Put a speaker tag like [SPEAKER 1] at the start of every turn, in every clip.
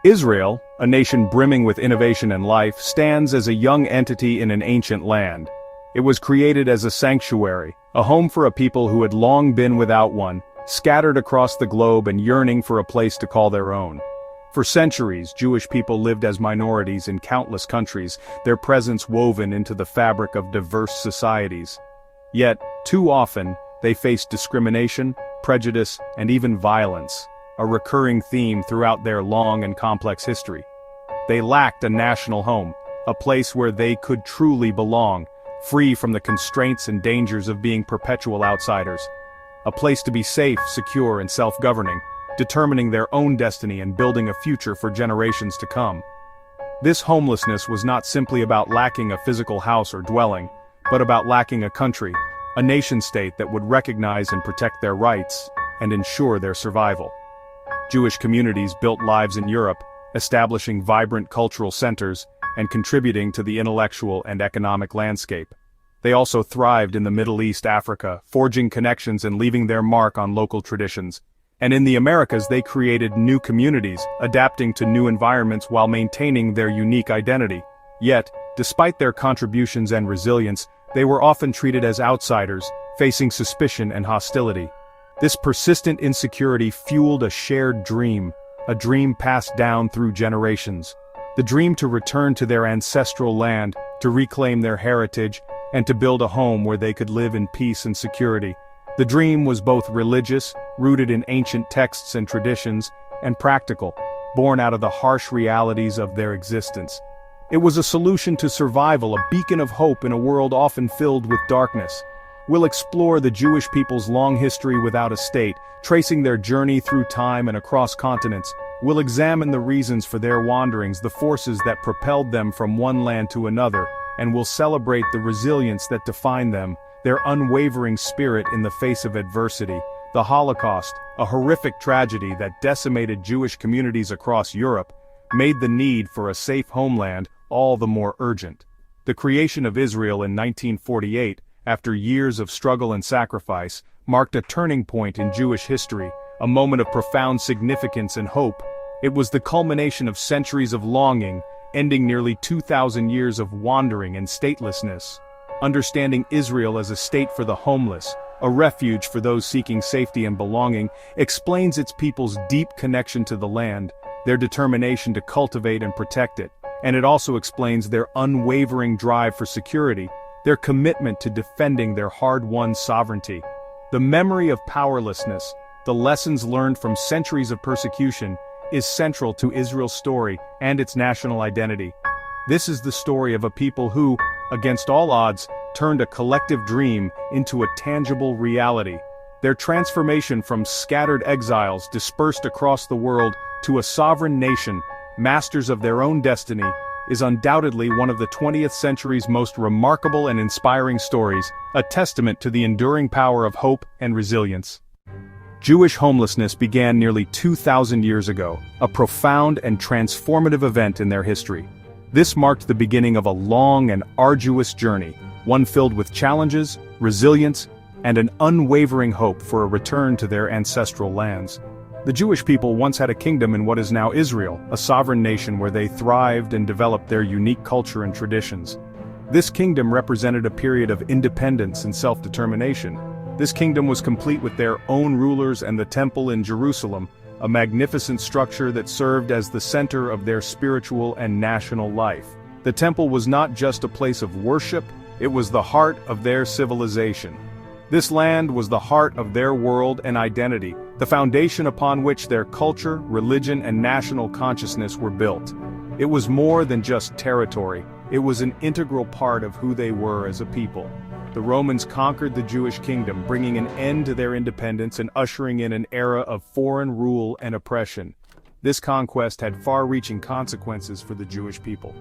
[SPEAKER 1] Israel, a nation brimming with innovation and life, stands as a young entity in an ancient land. It was created as a sanctuary, a home for a people who had long been without one, scattered across the globe and yearning for a place to call their own. For centuries, Jewish people lived as minorities in countless countries, their presence woven into the fabric of diverse societies. Yet, too often, they faced discrimination, prejudice, and even violence, a recurring theme throughout their long and complex history. They lacked a national home, a place where they could truly belong, free from the constraints and dangers of being perpetual outsiders. A place to be safe, secure, and self-governing, determining their own destiny and building a future for generations to come. This homelessness was not simply about lacking a physical house or dwelling, but about lacking a country, a nation-state that would recognize and protect their rights and ensure their survival. Jewish communities built lives in Europe, establishing vibrant cultural centers and contributing to the intellectual and economic landscape. They also thrived in the Middle East, Africa, forging connections and leaving their mark on local traditions. And in the Americas, they created new communities, adapting to new environments while maintaining their unique identity. Yet, despite their contributions and resilience, they were often treated as outsiders, facing suspicion and hostility. This persistent insecurity fueled a shared dream, a dream passed down through generations. The dream to return to their ancestral land, to reclaim their heritage, and to build a home where they could live in peace and security. The dream was both religious, rooted in ancient texts and traditions, and practical, born out of the harsh realities of their existence. It was a solution to survival, a beacon of hope in a world often filled with darkness. We'll explore the Jewish people's long history without a state, tracing their journey through time and across continents. We'll examine the reasons for their wanderings, the forces that propelled them from one land to another, and we'll celebrate the resilience that defined them, their unwavering spirit in the face of adversity. The Holocaust, a horrific tragedy that decimated Jewish communities across Europe, made the need for a safe homeland all the more urgent. The creation of Israel in 1948, after years of struggle and sacrifice, marked a turning point in Jewish history, a moment of profound significance and hope. It was the culmination of centuries of longing, ending nearly 2,000 years of wandering and statelessness. Understanding Israel as a state for the homeless, a refuge for those seeking safety and belonging, explains its people's deep connection to the land, their determination to cultivate and protect it, and it also explains their unwavering drive for security, their commitment to defending their hard-won sovereignty. The memory of powerlessness, the lessons learned from centuries of persecution, is central to Israel's story and its national identity. This is the story of a people who, against all odds, turned a collective dream into a tangible reality. Their transformation from scattered exiles dispersed across the world to a sovereign nation, masters of their own destiny, is undoubtedly one of the 20th century's most remarkable and inspiring stories, a testament to the enduring power of hope and resilience. Jewish homelessness began nearly 2,000 years ago, a profound and transformative event in their history. This marked the beginning of a long and arduous journey, one filled with challenges, resilience, and an unwavering hope for a return to their ancestral lands. The Jewish people once had a kingdom in what is now Israel, a sovereign nation where they thrived and developed their unique culture and traditions. This kingdom represented a period of independence and self-determination. This kingdom was complete with their own rulers and the temple in Jerusalem, a magnificent structure that served as the center of their spiritual and national life. The temple was not just a place of worship, it was the heart of their civilization. This land was the heart of their world and identity, the foundation upon which their culture, religion, and national consciousness were built. It was more than just territory, it was an integral part of who they were as a people. The Romans conquered the Jewish kingdom, bringing an end to their independence and ushering in an era of foreign rule and oppression. This conquest had far-reaching consequences for the Jewish people.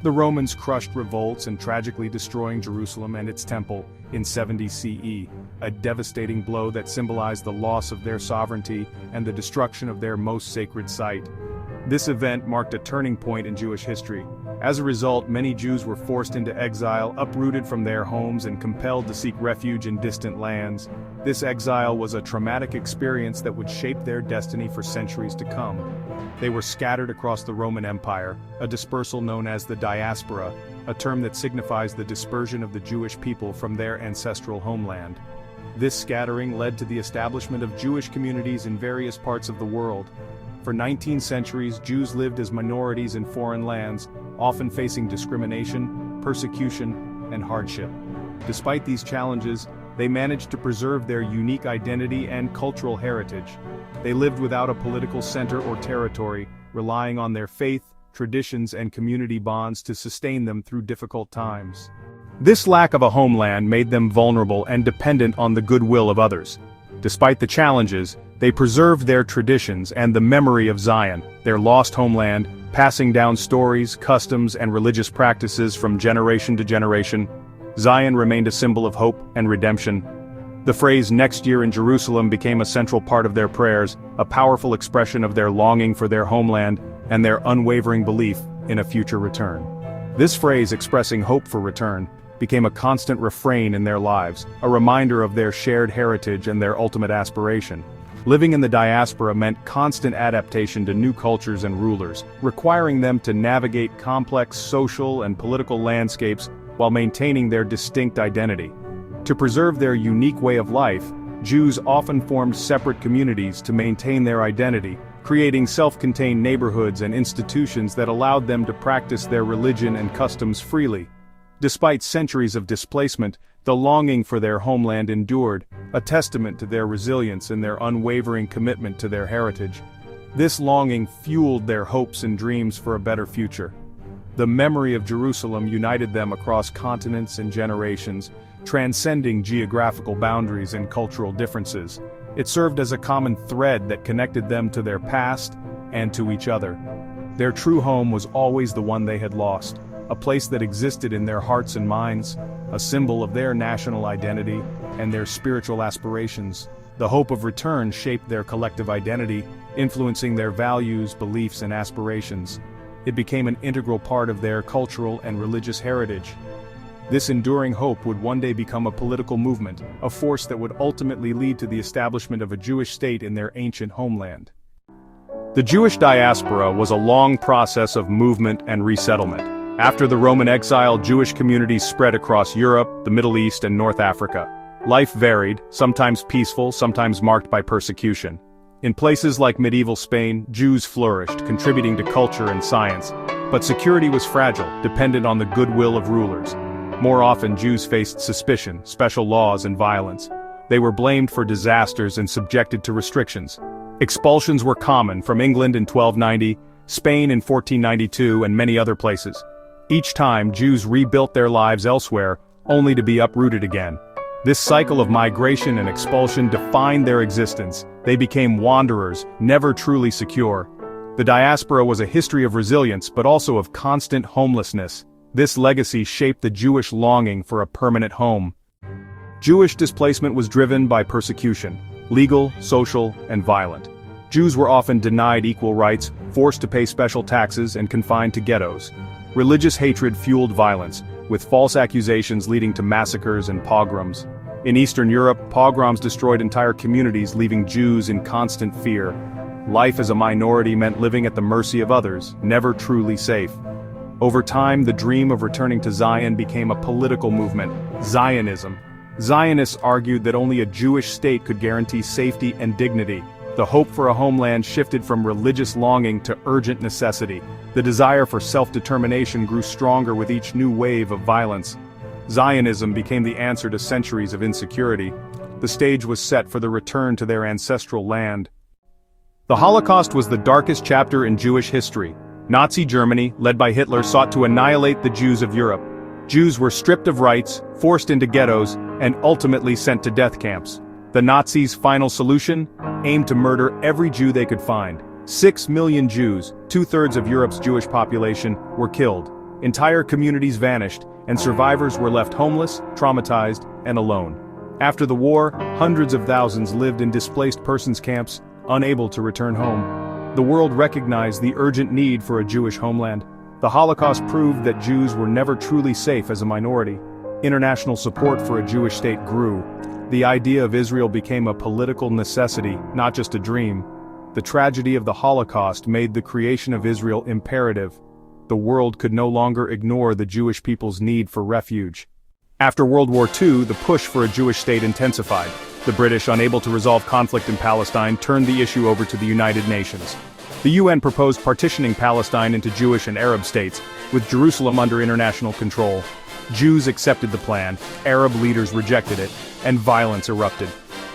[SPEAKER 1] The Romans crushed revolts and tragically destroying Jerusalem and its temple in 70 CE, a devastating blow that symbolized the loss of their sovereignty and the destruction of their most sacred site. This event marked a turning point in Jewish history. As a result, many Jews were forced into exile, uprooted from their homes and compelled to seek refuge in distant lands. This exile was a traumatic experience that would shape their destiny for centuries to come. They were scattered across the Roman Empire, a dispersal known as the diaspora, a term that signifies the dispersion of the Jewish people from their ancestral homeland. This scattering led to the establishment of Jewish communities in various parts of the world. For 19 centuries, Jews lived as minorities in foreign lands, often facing discrimination, persecution, and hardship. Despite these challenges, they managed to preserve their unique identity and cultural heritage. They lived without a political center or territory, relying on their faith, traditions, and community bonds to sustain them through difficult times. This lack of a homeland made them vulnerable and dependent on the goodwill of others. Despite the challenges, they preserved their traditions and the memory of Zion, their lost homeland, passing down stories, customs, and religious practices from generation to generation. Zion remained a symbol of hope and redemption. The phrase "next year in Jerusalem" became a central part of their prayers, a powerful expression of their longing for their homeland and their unwavering belief in a future return. This phrase, expressing hope for return, became a constant refrain in their lives, a reminder of their shared heritage and their ultimate aspiration. Living in the diaspora meant constant adaptation to new cultures and rulers, requiring them to navigate complex social and political landscapes while maintaining their distinct identity. To preserve their unique way of life, Jews often formed separate communities to maintain their identity, creating self-contained neighborhoods and institutions that allowed them to practice their religion and customs freely. Despite centuries of displacement, the longing for their homeland endured, a testament to their resilience and their unwavering commitment to their heritage. This longing fueled their hopes and dreams for a better future. The memory of Jerusalem united them across continents and generations, transcending geographical boundaries and cultural differences. It served as a common thread that connected them to their past and to each other. Their true home was always the one they had lost, a place that existed in their hearts and minds, a symbol of their national identity and their spiritual aspirations. The hope of return shaped their collective identity, influencing their values, beliefs, and aspirations. It became an integral part of their cultural and religious heritage. This enduring hope would one day become a political movement, a force that would ultimately lead to the establishment of a Jewish state in their ancient homeland. The Jewish diaspora was a long process of movement and resettlement. After the Roman exile, Jewish communities spread across Europe, the Middle East, and North Africa. Life varied, sometimes peaceful, sometimes marked by persecution. In places like medieval Spain, Jews flourished, contributing to culture and science. But security was fragile, dependent on the goodwill of rulers. More often, Jews faced suspicion, special laws, and violence. They were blamed for disasters and subjected to restrictions. Expulsions were common, from England in 1290, Spain in 1492, and many other places. Each time, Jews rebuilt their lives elsewhere, only to be uprooted again. This cycle of migration and expulsion defined their existence. They became wanderers, never truly secure. The diaspora was a history of resilience, but also of constant homelessness. This legacy shaped the Jewish longing for a permanent home. Jewish displacement was driven by persecution, legal, social, and violent. Jews were often denied equal rights, forced to pay special taxes, and confined to ghettos. Religious hatred fueled violence, with false accusations leading to massacres and pogroms. In Eastern Europe, pogroms destroyed entire communities, leaving Jews in constant fear. Life as a minority meant living at the mercy of others, never truly safe. Over time, the dream of returning to Zion became a political movement, Zionism. Zionists argued that only a Jewish state could guarantee safety and dignity. The hope for a homeland shifted from religious longing to urgent necessity. The desire for self-determination grew stronger with each new wave of violence. Zionism became the answer to centuries of insecurity. The stage was set for the return to their ancestral land. The Holocaust was the darkest chapter in Jewish history. Nazi Germany, led by Hitler, sought to annihilate the Jews of Europe. Jews were stripped of rights, forced into ghettos, and ultimately sent to death camps. The Nazis' final solution? Aimed to murder every Jew they could find. 6 million Jews, 2/3 of Europe's Jewish population, were killed. Entire communities vanished, and survivors were left homeless, traumatized, and alone. After the war, hundreds of thousands lived in displaced persons camps, unable to return home. The world recognized the urgent need for a Jewish homeland. The Holocaust proved that Jews were never truly safe as a minority. International support for a Jewish state grew. The idea of Israel became a political necessity, not just a dream. The tragedy of the Holocaust made the creation of Israel imperative. The world could no longer ignore the Jewish people's need for refuge. After World War II, the push for a Jewish state intensified. The British, unable to resolve conflict in Palestine, turned the issue over to the United Nations. The UN proposed partitioning Palestine into Jewish and Arab states, with Jerusalem under international control. Jews accepted the plan, Arab leaders rejected it, and violence erupted.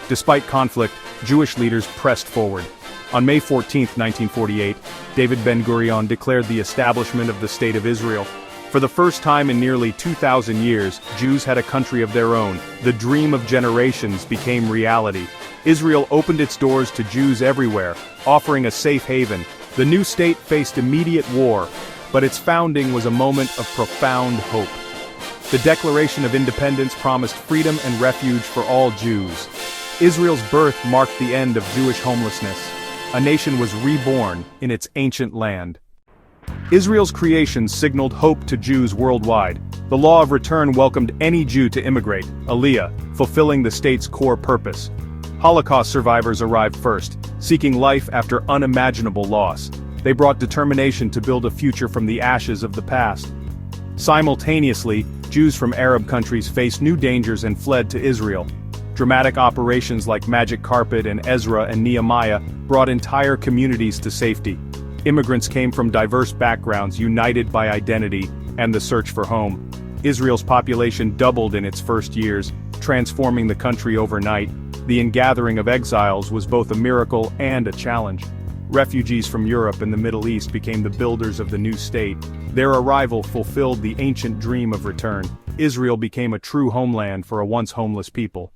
[SPEAKER 1] Despite conflict, Jewish leaders pressed forward. On May 14, 1948, David Ben-Gurion declared the establishment of the State of Israel. For the first time in nearly 2,000 years, Jews had a country of their own. The dream of generations became reality. Israel opened its doors to Jews everywhere, offering a safe haven. The new state faced immediate war, but its founding was a moment of profound hope. The Declaration of Independence promised freedom and refuge for all Jews. Israel's birth marked the end of Jewish homelessness. A nation was reborn in its ancient land. Israel's creation signaled hope to Jews worldwide. The law of return welcomed any Jew to immigrate, Aliyah, fulfilling the state's core purpose. Holocaust survivors arrived first, seeking life after unimaginable loss. They brought determination to build a future from the ashes of the past. Simultaneously, Jews from Arab countries faced new dangers and fled to Israel. Dramatic operations like Magic Carpet and Ezra and Nehemiah brought entire communities to safety. Immigrants came from diverse backgrounds, united by identity and the search for home. Israel's population doubled in its first years, transforming the country overnight. The ingathering of exiles was both a miracle and a challenge. Refugees from Europe and the Middle East became the builders of the new state. Their arrival fulfilled the ancient dream of return. Israel became a true homeland for a once homeless people.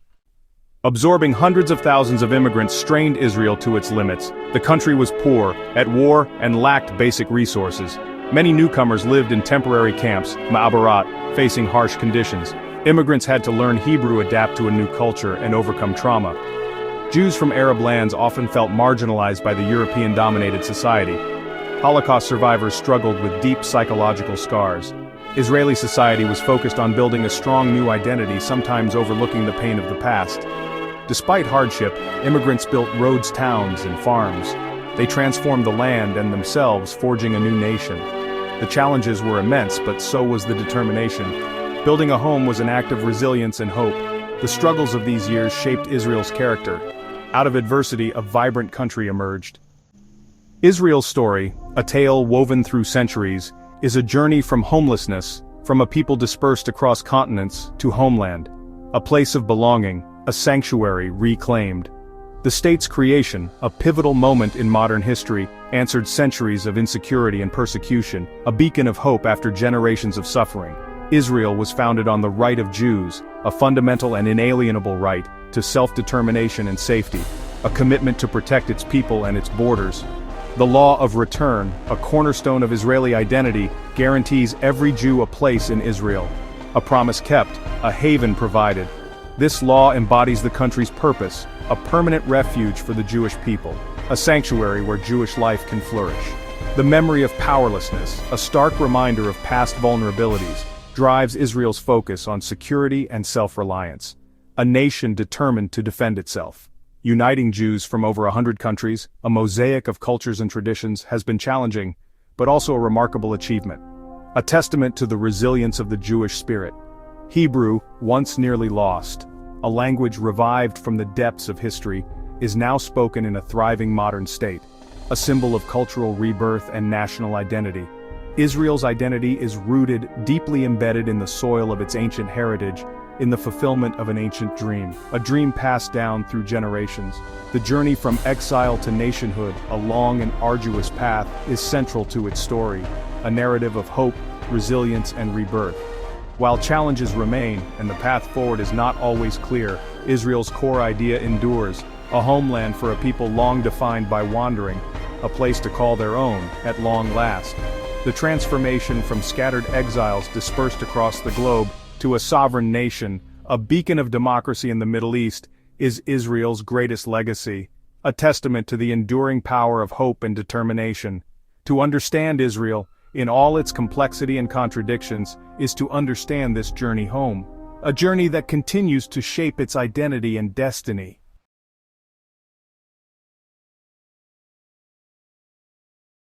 [SPEAKER 1] Absorbing hundreds of thousands of immigrants strained Israel to its limits. The country was poor, at war, and lacked basic resources. Many newcomers lived in temporary camps, ma'abarat, facing harsh conditions. Immigrants had to learn Hebrew, adapt to a new culture, and overcome trauma. Jews from Arab lands often felt marginalized by the European-dominated society. Holocaust survivors struggled with deep psychological scars. Israeli society was focused on building a strong new identity, sometimes overlooking the pain of the past. Despite hardship, immigrants built roads, towns, and farms. They transformed the land and themselves, forging a new nation. The challenges were immense, but so was the determination. Building a home was an act of resilience and hope. The struggles of these years shaped Israel's character. Out of adversity, a vibrant country emerged. Israel's story, a tale woven through centuries, is a journey from homelessness, from a people dispersed across continents, to homeland. A place of belonging, a sanctuary reclaimed. The state's creation, a pivotal moment in modern history, answered centuries of insecurity and persecution, a beacon of hope after generations of suffering. Israel was founded on the right of Jews, a fundamental and inalienable right to self-determination and safety, a commitment to protect its people and its borders. The law of return, a cornerstone of Israeli identity, guarantees every Jew a place in Israel. A promise kept, a haven provided. This law embodies the country's purpose, a permanent refuge for the Jewish people, a sanctuary where Jewish life can flourish. The memory of powerlessness, a stark reminder of past vulnerabilities, drives Israel's focus on security and self-reliance. A nation determined to defend itself. Uniting Jews from over 100 countries, a mosaic of cultures and traditions, has been challenging, but also a remarkable achievement. A testament to the resilience of the Jewish spirit. Hebrew, once nearly lost, a language revived from the depths of history, is now spoken in a thriving modern state, a symbol of cultural rebirth and national identity. Israel's identity is rooted, deeply embedded in the soil of its ancient heritage, in the fulfillment of an ancient dream, a dream passed down through generations. The journey from exile to nationhood, a long and arduous path, is central to its story, a narrative of hope, resilience, and rebirth. While challenges remain, and the path forward is not always clear, Israel's core idea endures, a homeland for a people long defined by wandering, a place to call their own, at long last. The transformation from scattered exiles dispersed across the globe to a sovereign nation, a beacon of democracy in the Middle East, is Israel's greatest legacy. a testament to the enduring power of hope and determination. To understand Israel, in all its complexity and contradictions, is to understand this journey home. A journey that continues to shape its identity and destiny.